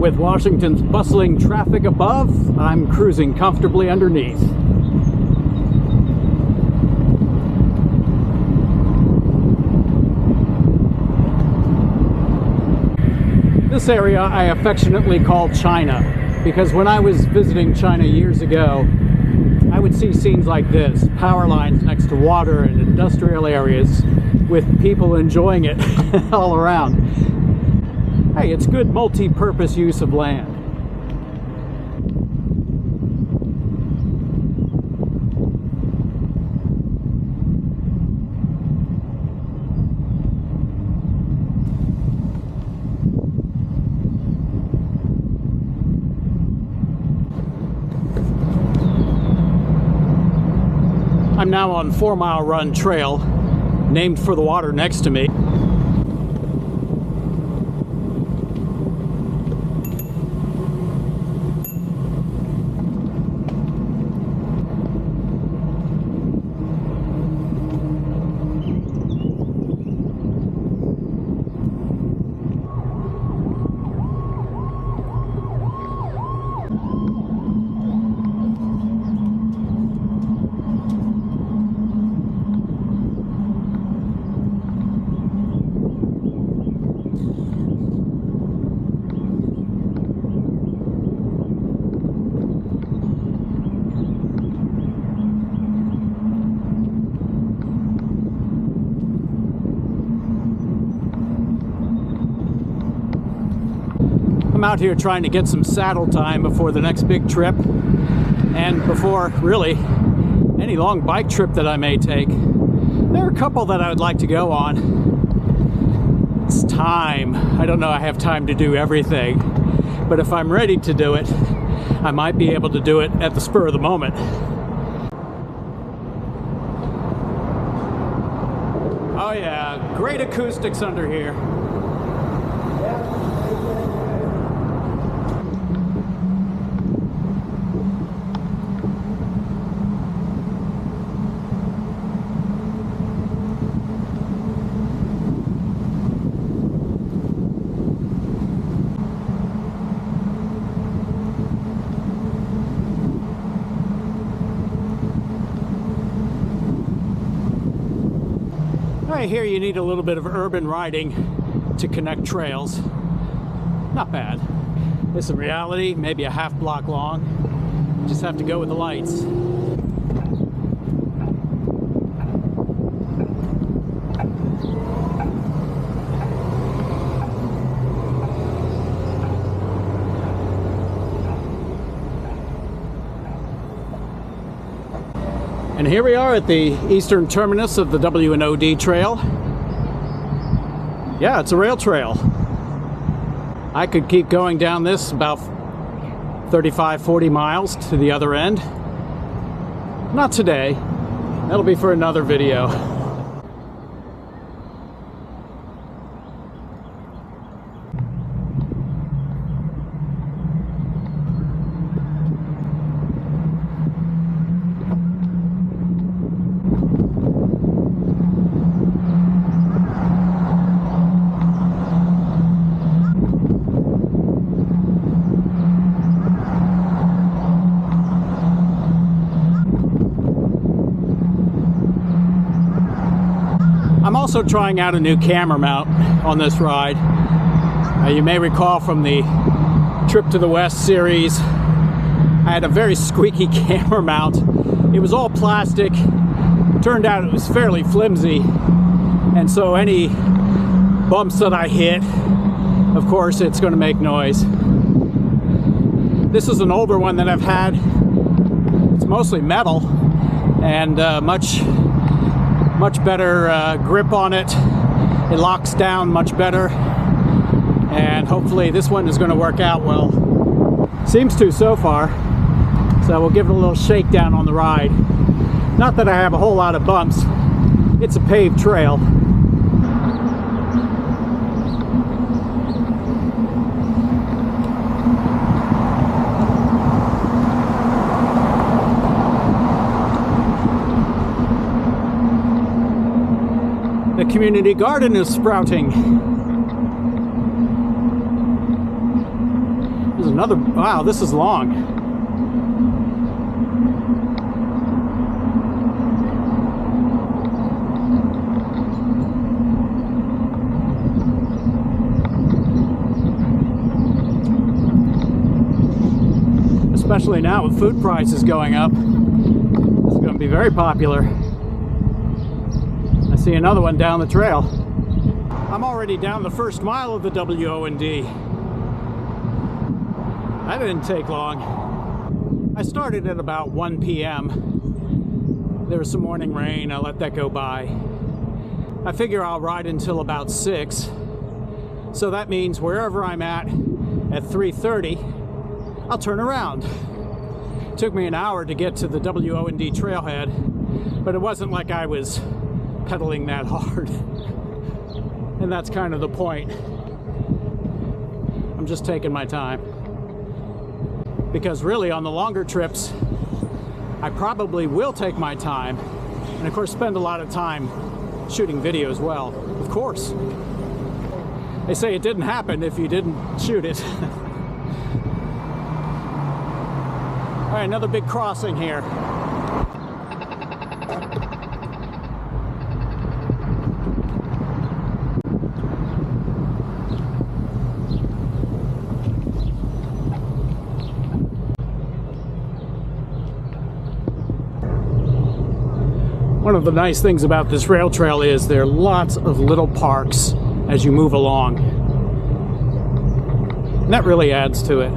With Washington's bustling traffic above, I'm cruising comfortably underneath. This area I affectionately call China, because when I was visiting China years ago, I would see scenes like this, power lines next to water and industrial areas with people enjoying it all around. Hey, it's good multi-purpose use of land. I'm now on 4 Mile Run Trail, named for the water next to me. I'm out here trying to get some saddle time before the next big trip, and before really any long bike trip that I may take. There are a couple that I would like to go on. It's time. I don't know I have time to do everything, but if I'm ready to do it, I might be able to do it at the spur of the moment. Oh yeah, great acoustics under here. I hear you need a little bit of urban riding to connect trails. Not bad. This in reality, maybe a half block long. Just have to go with the lights. And here we are at the eastern terminus of the W&OD trail. Yeah, it's a rail trail. I could keep going down this about 35-40 miles to the other end. Not today. That'll be for another video. I'm also trying out a new camera mount on this ride. You may recall from the Trip to the West series, I had a very squeaky camera mount. It was all plastic. Turned out it was fairly flimsy, and so any bumps that I hit, of course, it's going to make noise. This is an older one that I've had. It's mostly metal and much better grip on it. It locks down much better, and hopefully this one is going to work out well. Seems to so far, so we'll give it a little shakedown on the ride. Not that I have a whole lot of bumps. It's a paved trail. The community garden is sprouting. another, wow, this is long. Especially now with food prices going up, it's going to be very popular. I see another one down the trail. I'm already down the first mile of the W&OD. That didn't take long. I started at about 1 p.m. There was some morning rain. I let that go by. I figure I'll ride until about 6. So that means wherever I'm at 3:30, I'll turn around. It took me an hour to get to the W&OD trailhead, but it wasn't like I was pedaling that hard. And that's kind of the point. I'm just taking my time. Because really on the longer trips, I probably will take my time, and of course spend a lot of time shooting video as well, of course. They say it didn't happen if you didn't shoot it. All right, another big crossing here. One of the nice things about this rail trail is there are lots of little parks as you move along. And that really adds to it.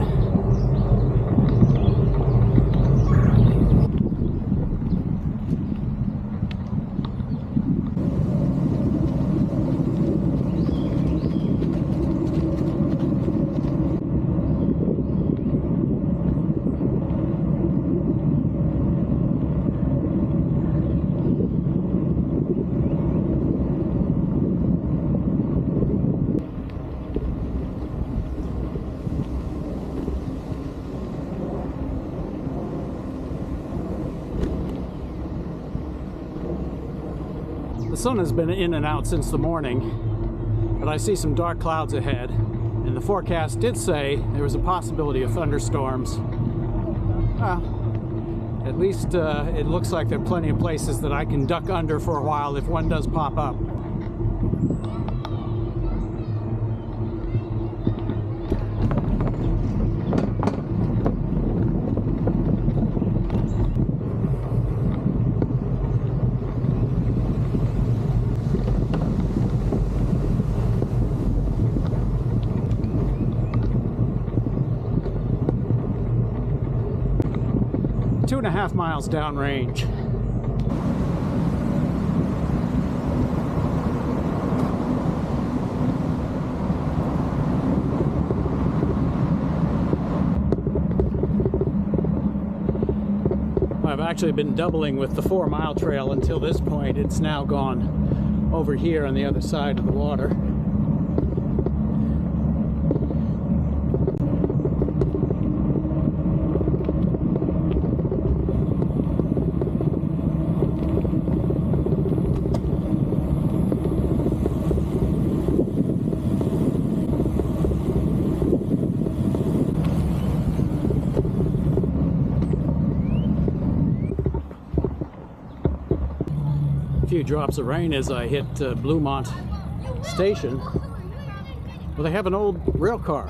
The sun has been in and out since the morning, but I see some dark clouds ahead, and the forecast did say there was a possibility of thunderstorms. At least it looks like there are plenty of places that I can duck under for a while if one does pop up. 2.5 miles downrange. I've actually been doubling with the 4-mile trail until this point. It's now gone over here on the other side of the water. Few drops of rain as I hit Bluemont Station. Well, they have an old rail car.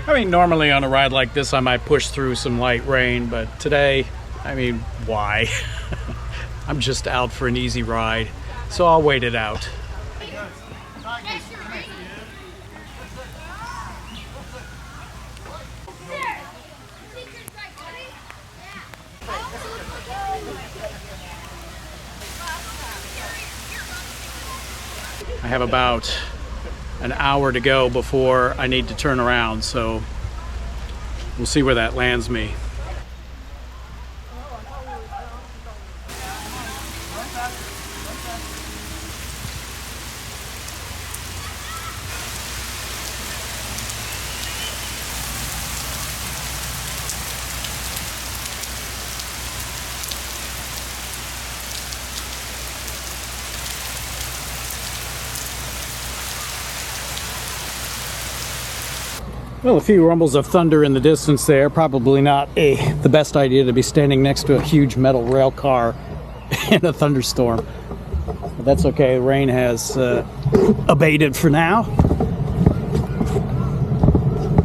I mean, normally on a ride like this I might push through some light rain, but today, I mean, why? I'm just out for an easy ride, so I'll wait it out. I have about an hour to go before I need to turn around, so we'll see where that lands me. Well, a few rumbles of thunder in the distance there. Probably not the best idea to be standing next to a huge metal rail car in a thunderstorm. But that's okay. The rain has abated for now.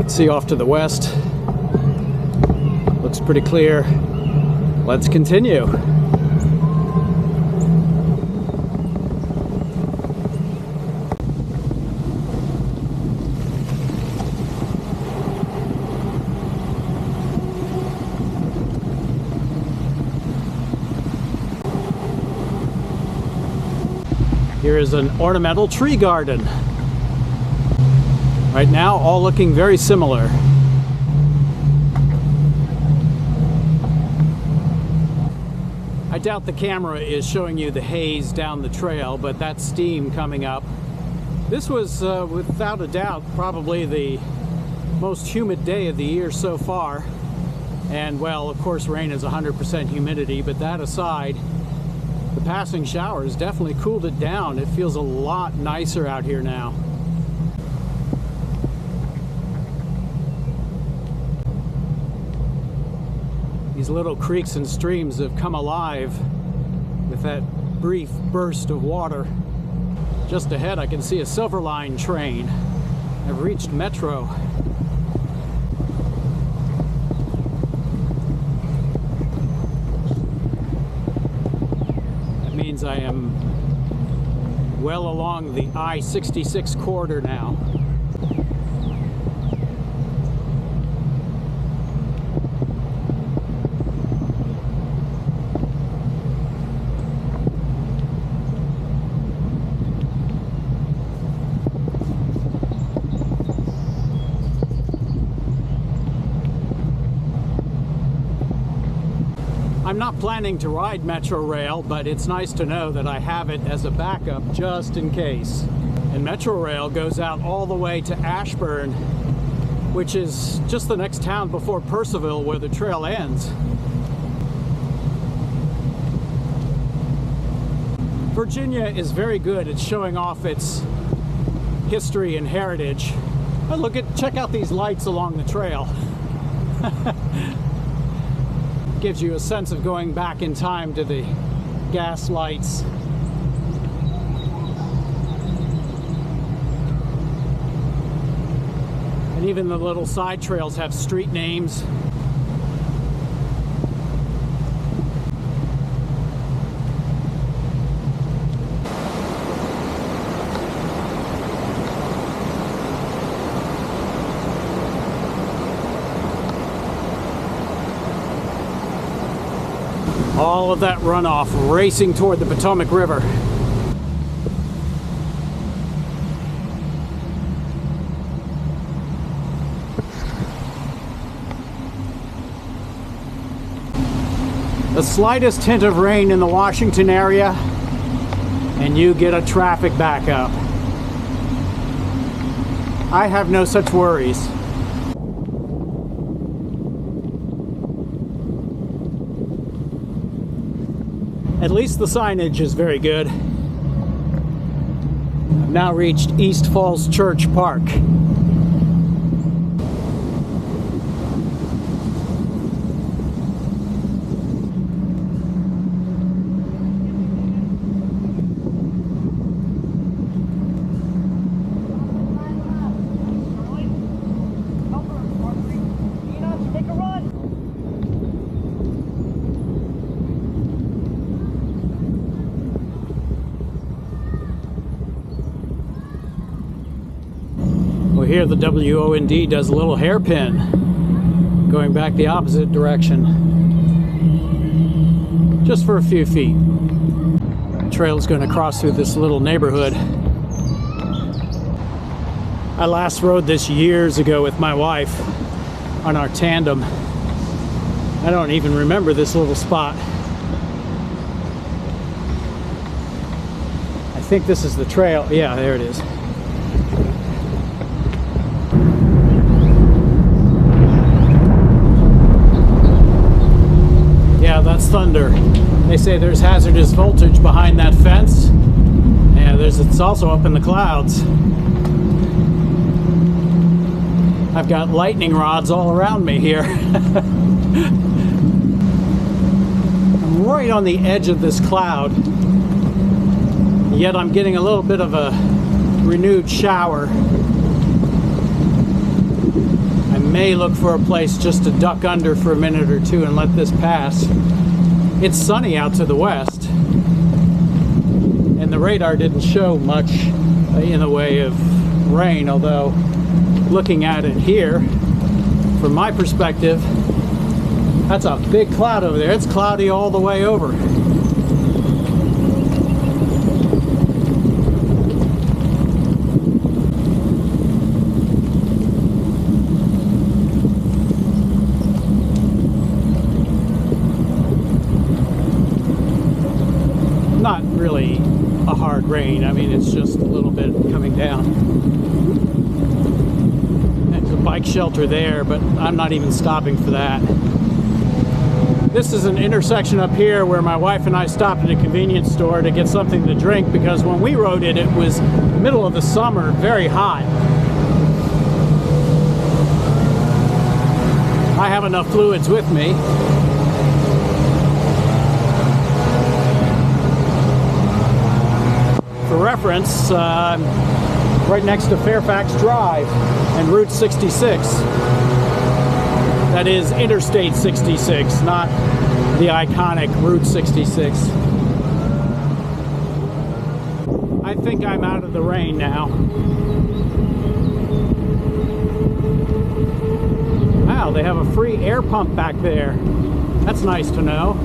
See off to the west. Looks pretty clear. Let's continue. Here is an ornamental tree garden. Right now, all looking very similar. I doubt the camera is showing you the haze down the trail, but that's steam coming up. This was, without a doubt, probably the most humid day of the year so far. And, well, of course, rain is 100% humidity, but that aside, the passing showers definitely cooled it down. It feels a lot nicer out here now. These little creeks and streams have come alive with that brief burst of water. Just ahead I can see a Silver Line train. I've reached Metro. I am well along the I-66 corridor now. I'm not planning to ride Metro Rail, but it's nice to know that I have it as a backup just in case. And Metro Rail goes out all the way to Ashburn, which is just the next town before Purcellville where the trail ends. Virginia is very good at showing off its history and heritage. Oh, check out these lights along the trail. Gives you a sense of going back in time to the gas lights. And even the little side trails have street names. All of that runoff racing toward the Potomac River. The slightest hint of rain in the Washington area, and you get a traffic backup. I have no such worries. At least the signage is very good. I've now reached East Falls Church Park. Here the W&OD does a little hairpin going back the opposite direction just for a few feet. The trail is going to cross through this little neighborhood. I last rode this years ago with my wife on our tandem. I don't even remember this little spot. I think this is the trail. Yeah, there it is. That's thunder. They say there's hazardous voltage behind that fence. Yeah, it's also up in the clouds. I've got lightning rods all around me here. I'm right on the edge of this cloud, yet I'm getting a little bit of a renewed shower. I may look for a place just to duck under for a minute or two and let this pass. It's sunny out to the west, and the radar didn't show much in the way of rain, although looking at it here, from my perspective, that's a big cloud over there. It's cloudy all the way over. Not really a hard rain. I mean, it's just a little bit coming down. There's a bike shelter there, but I'm not even stopping for that. This is an intersection up here where my wife and I stopped at a convenience store to get something to drink, because when we rode it, it was middle of the summer, very hot. I have enough fluids with me. For reference, right next to Fairfax Drive and Route 66. That is Interstate 66, not the iconic Route 66. I think I'm out of the rain now. Wow, they have a free air pump back there. That's nice to know.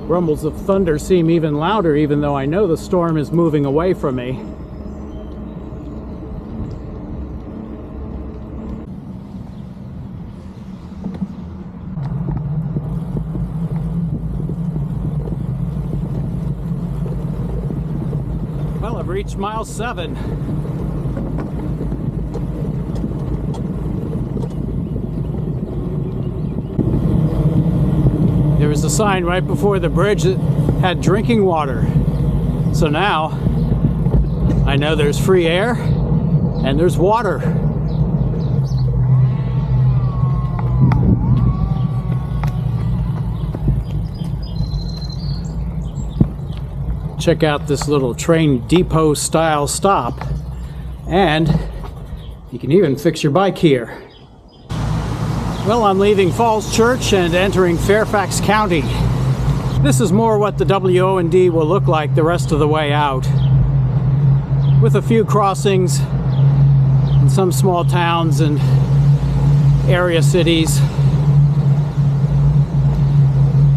Rumbles of thunder seem even louder, even though I know the storm is moving away from me. Well, I've reached mile 7. There was a sign right before the bridge that had drinking water. So now I know there's free air and there's water. Check out this little train depot style stop, and you can even fix your bike here. Well, I'm leaving Falls Church and entering Fairfax County. This is more what the W&OD will look like the rest of the way out, with a few crossings in some small towns and area cities.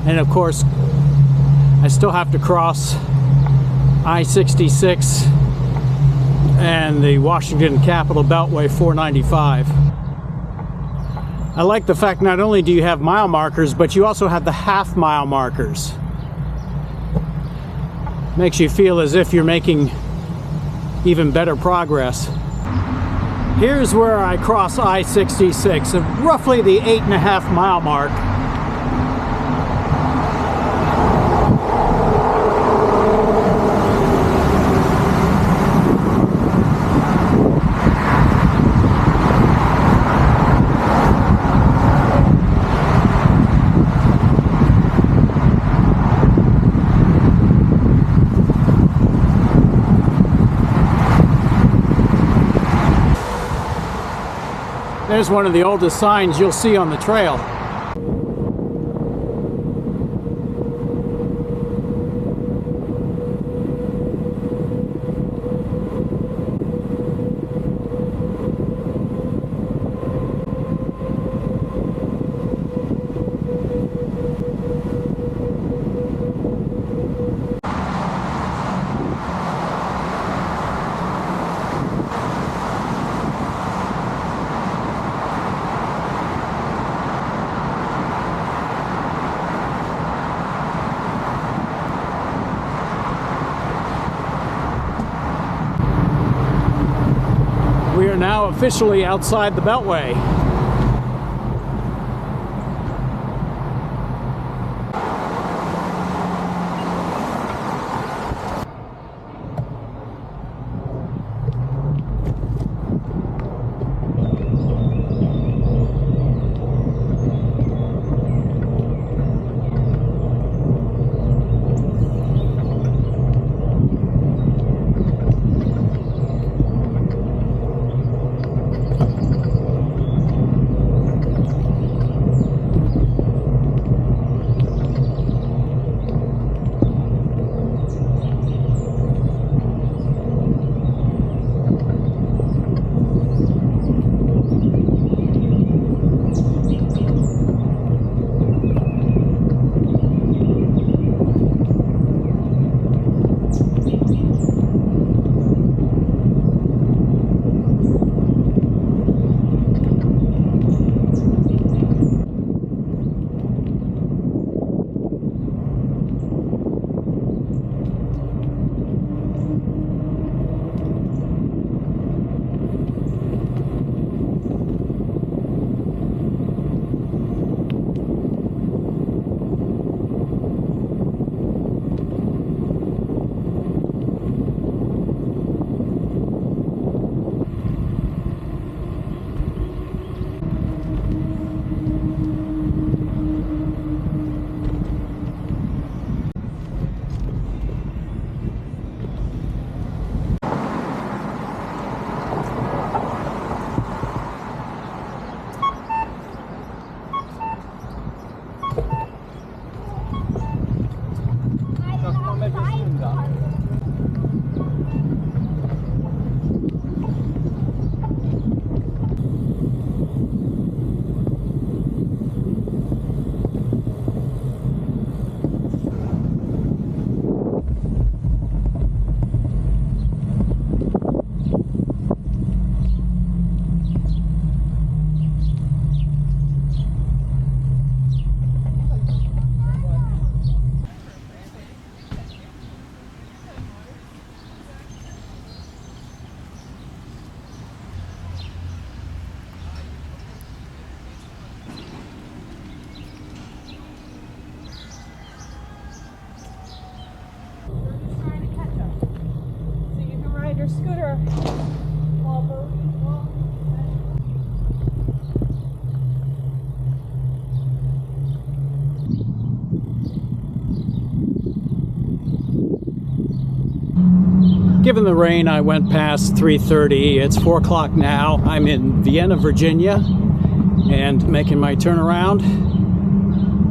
And of course, I still have to cross I-66 and the Washington Capitol Beltway 495. I like the fact not only do you have mile markers, but you also have the half-mile markers. Makes you feel as if you're making even better progress. Here's where I cross I-66, at roughly the 8.5 mile mark. There's one of the oldest signs you'll see on the trail. now officially outside the Beltway. Your scooter. Given the rain, I went past 3:30. It's 4 o'clock now. I'm in Vienna, Virginia, and making my turnaround,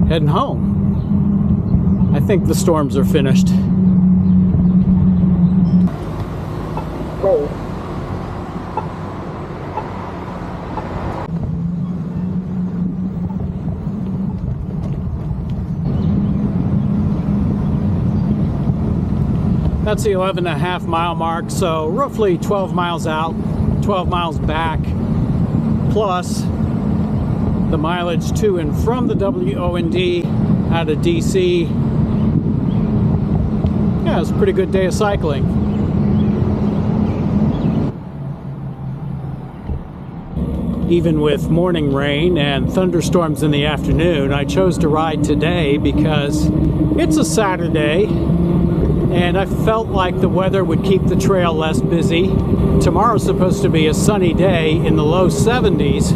heading home. I think the storms are finished. That's the 11.5 mile mark, so roughly 12 miles out, 12 miles back, plus the mileage to and from the W&OD out of DC. Yeah, it was a pretty good day of cycling. Even with morning rain and thunderstorms in the afternoon, I chose to ride today because it's a Saturday and I felt like the weather would keep the trail less busy. Tomorrow's supposed to be a sunny day in the low 70s,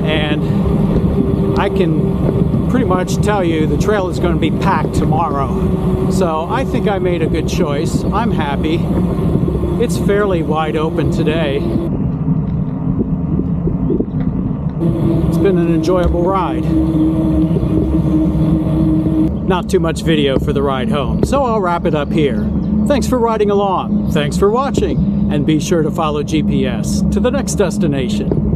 and I can pretty much tell you the trail is going to be packed tomorrow. So I think I made a good choice. I'm happy. It's fairly wide open today. It's been an enjoyable ride. Not too much video for the ride home, so I'll wrap it up here. Thanks for riding along, thanks for watching, and be sure to follow GPS to the next destination.